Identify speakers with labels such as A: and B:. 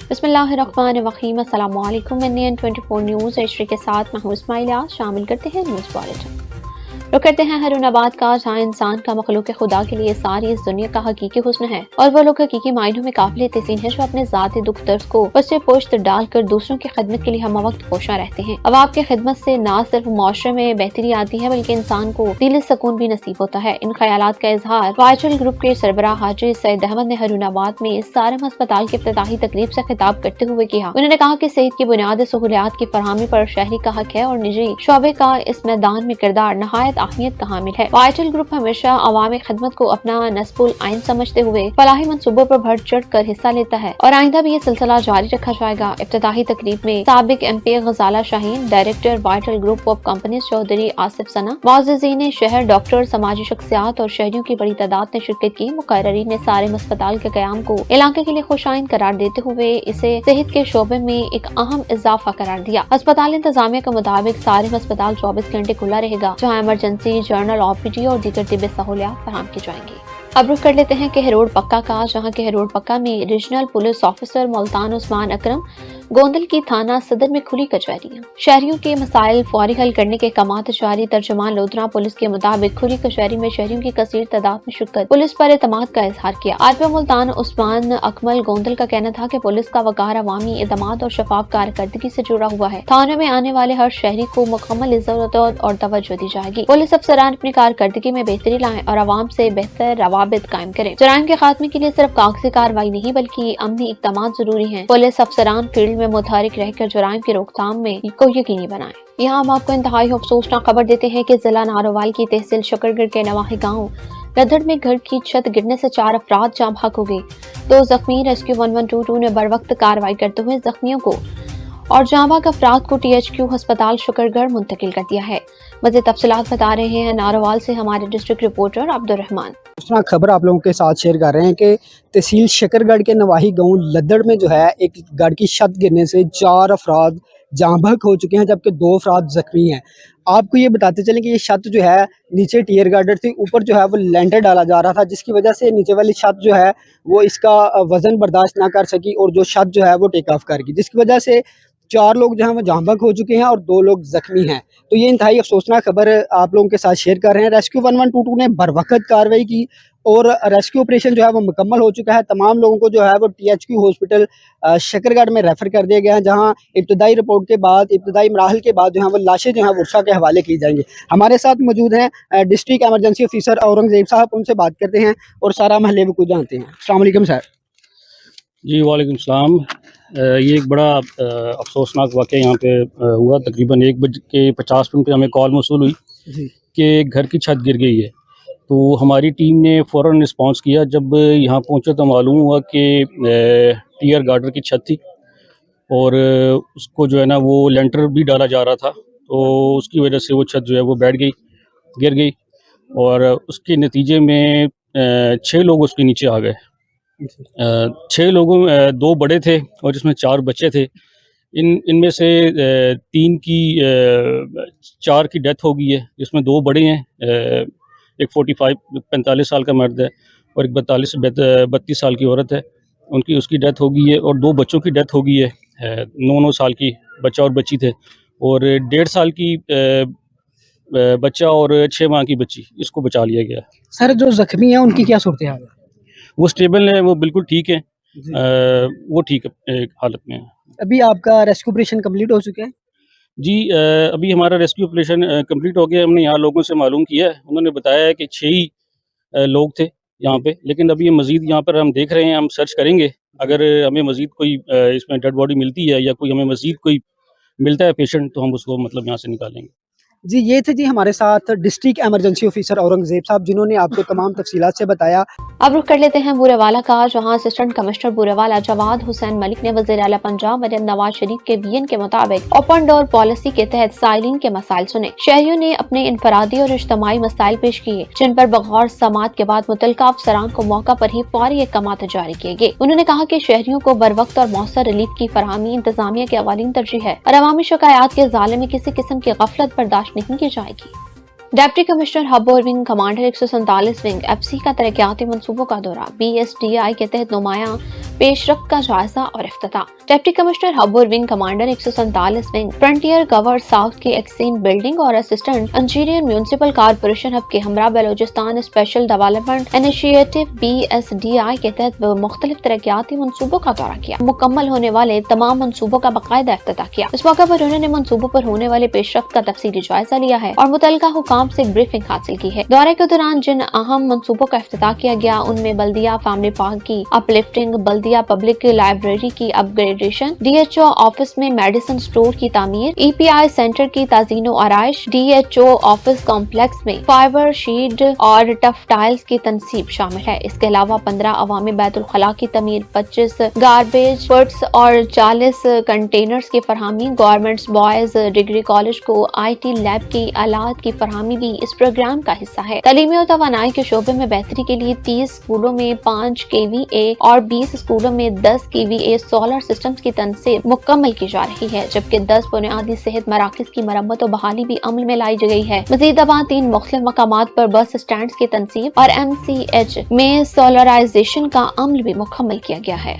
A: बिस्मिल्लाहिर्रहमानिर्रहीम। अस्सलामु अलैकुम। NN24 न्यूज़ एचडी के साथ मैं हूं इस्माइला। शामिल करते हैं न्यूज़ बुलेटिन। रुक करते हैं हरूनाबाद का, जहाँ इंसान का मखलूक खुदा के लिए सारी इस दुनिया का हकीकी हुस्न है और वो लोग हकीकी मायनों में काबिल तहसीन है जो अपने ज़ाती दुख दर्द को उससे पोश्त डालकर दूसरों की खिदमत के लिए हम वक्त कोशा रहते हैं। अब आपकी खिदमत से न सिर्फ मुआशरे में बेहतरी आती है बल्कि इंसान को दिली सुकून भी नसीब होता है। इन ख्यालात का इजहार वाइटल ग्रुप के सरबराह हाजी सईद अहमद ने हरूनाबाद में सारम अस्पताल की इफ्तिताही तकरीब से खिताब करते हुए किया। उन्होंने कहा कि सेहत की बुनियादी सहूलियात की फरहमी पर शहरी का हक है और निजी शोबे का इस मैदान में किरदार नहायत अहमियत का हामिल है। वाइटल ग्रुप हमेशा अवामी खिदमत को अपना नस्बुल आइन समझते हुए फलाही मंसूबों पर बढ़ चढ़ कर हिस्सा लेता है और आइंदा भी ये सिलसिला जारी रखा जाएगा। इफ्तिताही तकरीब में साबिक MP Ghazala Shaheen, director vital group of companies Chaudhry Asif Sana, मुअज़्ज़िज़ीन शहर, डॉक्टर, समाजी शख्सियात और शहरियों की बड़ी तादाद ने शिरकत की। मुकर्ररीन ने सारे अस्पताल के क़याम को इलाके के लिए खुशाइन करार देते हुए इसे सेहत के शोबे में एक अहम इजाफा करार दिया। अस्पताल इंतजामिया के मुताबिक सारे अस्पताल 24 घंटे खुला रहेगा, जहाँ इमरजेंसी, जनरल, OPD और दीगर तिब्बी सहूलियात फराहम की जाएंगी। अब रुख कर लेते हैं कहरोड पक्का का, जहाँ कहरोड पक्का में regional police officer Multan Usman Akram Gondal की थाना सदर में खुली कचहरियां। शहरियों के मसाइल फौरी हल करने के कमात जारी। तर्जुमान लोधरा पुलिस के मुताबिक खुली कचहरी में शहरियों की कसीर तादाद में शिरकत पुलिस पर एतमाद का इजहार किया। RPO मुल्तान उस्मान अकमल गोंदल का कहना था कि पुलिस का वकार अवामी एतमाद और शफाफ कारकर्दगी से जुड़ा हुआ है। थाने में आने वाले हर शहरी को मुकम्मल इज्जत और तवज्जो दी जाएगी। पुलिस अफसरान अपनी कारकर्दगी में बेहतरी लाएं और आवाम से बेहतर रवाबित कायम करें। जराइम के खात्मे के लिए सिर्फ कागजी कार्रवाई नहीं बल्कि अमनी इक़दाम जरूरी है। पुलिस अफसरान फील्ड में मुतहरिक रहकर जराइम की रोकथाम में को यकीनी बनाएं। यहाँ हम आपको इंतहाई अफसोसनाक खबर देते हैं कि जिला नारोवाल की तहसील शकरगढ़ के नवाही गाँव लदड़ में घर की छत गिरने से 4 अफराद जाँ बहक हो गए। 2 जख्मी रेस्क्यू 1122 ने बर वक्त कार्रवाई करते हुए जख्मियों को और जाँ बहक अफराद को THQ अस्पताल शकरगढ़ मुंतकिल कर दिया है। मज़ीद तफसीलात बता रहे हैं नारोवाल से हमारे डिस्ट्रिक्ट रिपोर्टर अब्दुर्रहमान।
B: खबर आप लोगों के साथ शेयर कर रहे हैं कि तहसील शकरगढ़ के नवाही गांव लदड़ में जो है एक घर की छत गिरने से 4 अफराद जाँ बहक हो चुके हैं, जबकि 2 अफराद जख्मी हैं। आपको ये बताते चलें कि ये छत जो है नीचे टियर गार्डर थी, ऊपर जो है वो लेंटर डाला जा रहा था, जिसकी वजह से नीचे वाली छत जो है वो इसका वजन बर्दाश्त ना कर सकी और जो छत जो है वो टेक ऑफ कर गई, जिसकी वजह से 4 लोग जो हैं वो जाँ बहक हो चुके हैं और 2 लोग जख्मी हैं। तो ये इंतहाई अफसोसनाक खबर आप लोगों के साथ शेयर कर रहे हैं। रेस्क्यू 1122 ने बर वक्त कार्रवाई की और रेस्क्यू ऑपरेशन जो है वो मुकम्मल हो चुका है। तमाम लोगों को जो है वो THQ हॉस्पिटल शकरगढ़ में रेफ़र कर दिया गया है, जहां इब्तदाई रिपोर्ट के बाद, इब्तदाई मराहल के बाद जो है वो लाशें जो हैं वर्षा के हवाले की जाएंगी। हमारे साथ मौजूद हैं डिस्ट्रिक्ट एमरजेंसी ऑफिसर औरंगजेब साहब, उनसे बात करते हैं और सारा महले में कुछ जानते हैं। अस्सलाम वालेकुम सर।
C: जी वालेकुम सलाम। ये एक बड़ा अफसोसनाक वाक़या यहाँ पे हुआ। तकरीबन 1:50 पे हमें कॉल मौसूल हुई कि घर की छत गिर गई है। तो हमारी टीम ने फ़ौरन रिस्पांस किया। जब यहाँ पहुँचे तो मालूम हुआ कि टियर गार्डर की छत थी और उसको जो है ना वो लेंटर भी डाला जा रहा था, तो उसकी वजह से वो छत जो है वो बैठ गई, गिर गई और उसके नतीजे में 6 लोग उसके नीचे आ गए। 6 लोगों 2 बड़े थे और जिसमें 4 बच्चे थे। इनमें से 4 की डेथ हो गई है, जिसमें 2 बड़े हैं। एक 45 साल का मर्द है और एक 32 साल की औरत है। उसकी डेथ हो गई है और 2 बच्चों की डेथ हो गई है। 9 साल की बच्चा और बच्ची थे और 1.5 साल की बच्चा और 6 माह की बच्ची, इसको बचा लिया गया।
B: सर जो जख्मी हैं उनकी क्या सूरत हाल है?
C: वो स्टेबल है, वो बिल्कुल ठीक है, वो ठीक हालत में है।
B: अभी आपका रेस्क्यू ऑपरेशन कंप्लीट हो चुका है?
C: जी अभी हमारा रेस्क्यू ऑपरेशन कंप्लीट हो गया। हमने यहाँ लोगों से मालूम किया है, उन्होंने बताया है कि 6 ही लोग थे यहाँ पे, लेकिन अभी ये मज़ीद यहाँ पर हम देख रहे हैं, हम सर्च करेंगे। अगर हमें मज़ीद कोई इसमें डेड बॉडी मिलती है या कोई हमें मज़ीद कोई मिलता है पेशेंट, तो हम उसको मतलब यहाँ से निकालेंगे।
B: جی یہ تھے جی ہمارے ساتھ ڈسٹرکٹ ایمرجنسی آفیسر اورنگزیب صاحب جنہوں نے آپ کو تمام تفصیلات سے بتایا۔
A: اب رخ کر لیتے ہیں بورے والا کا، جہاں اسسٹنٹ کمشنر بورے والا جواد حسین ملک نے وزیر اعلیٰ پنجاب مریم نواز شریف کے وی این کے مطابق اوپن ڈور پالیسی کے تحت سائلین کے مسائل سنے۔ شہریوں نے اپنے انفرادی اور اجتماعی مسائل پیش کیے، جن پر بغور سماعت کے بعد متعلقہ افسران کو موقع پر ہی فوری احکامات جاری کیے گئے۔ انہوں نے کہا کہ شہریوں کو بروقت اور مؤثر ریلیف کی فراہمی انتظامیہ کے اولین ترجیح ہے اور عوامی شکایات کے ازالے میں کسی قسم کی غفلت برداشت نہیں کی جائے گی۔ ڈپٹی کمشنر ہب اور wing commander 147 wing F C کا ترقیاتی منصوبوں کا دورہ، بی ایس ڈی آئی کے تحت نمایاں پیش رفت کا جائزہ اور افتتاح۔ ڈپٹی کمشنر ہب اور ونگ کمانڈر 147 ونگ فرنٹیئر گور ساؤتھ کی ایکسین بلڈنگ اور assistant engineer municipal corporation hub کے ہمراہ Balochistan special development initiative B S D I کے تحت مختلف ترقیاتی منصوبوں کا دورہ کیا، مکمل ہونے والے تمام منصوبوں کا باقاعدہ افتتاح کیا۔ اس موقع پر انہوں نے منصوبوں پر ہونے والے پیش رفت کا تفصیلی جائزہ لیا ہے اور متعلقہ حکام سے بریفنگ حاصل کی ہے۔ دورے کے دوران جن اہم منصوبوں کا افتتاح کیا گیا ان میں بلدیہ فیملی پارک کی اپ لفٹنگ، بلدیہ پبلک لائبریری کی upgradation, D H O office میں میڈیسن سٹور کی تعمیر، ای پی آئی سینٹر کی تزئین و آرائش، D H O office complex میں فائبر شیڈ اور ٹف ٹائلز کی تنصیب شامل ہے۔ اس کے علاوہ 15 عوامی بیت الخلاء کی تعمیر، 25 گاربیج پٹس اور 40 کنٹینرز کی فراہمی۔ گورنمنٹ بوائز ڈگری کالج کو آئی ٹی لیب کی آلات کی فراہمی بھی اس پروگرام کا حصہ ہے۔ تعلیمی و توانائی کے شعبے میں بہتری کے لیے 30 اسکولوں میں 5 KVA اور 20 اسکولوں میں 10 KVA سولر سسٹمز کی تنصیب مکمل کی جا رہی ہے، جبکہ 10 بنیادی صحت مراکز کی مرمت و بحالی بھی عمل میں لائی گئی ہے۔ مزید 3 مختلف مقامات پر بس اسٹینڈز کی تنصیب اور MCH میں سولرائزیشن کا عمل بھی مکمل کیا گیا ہے۔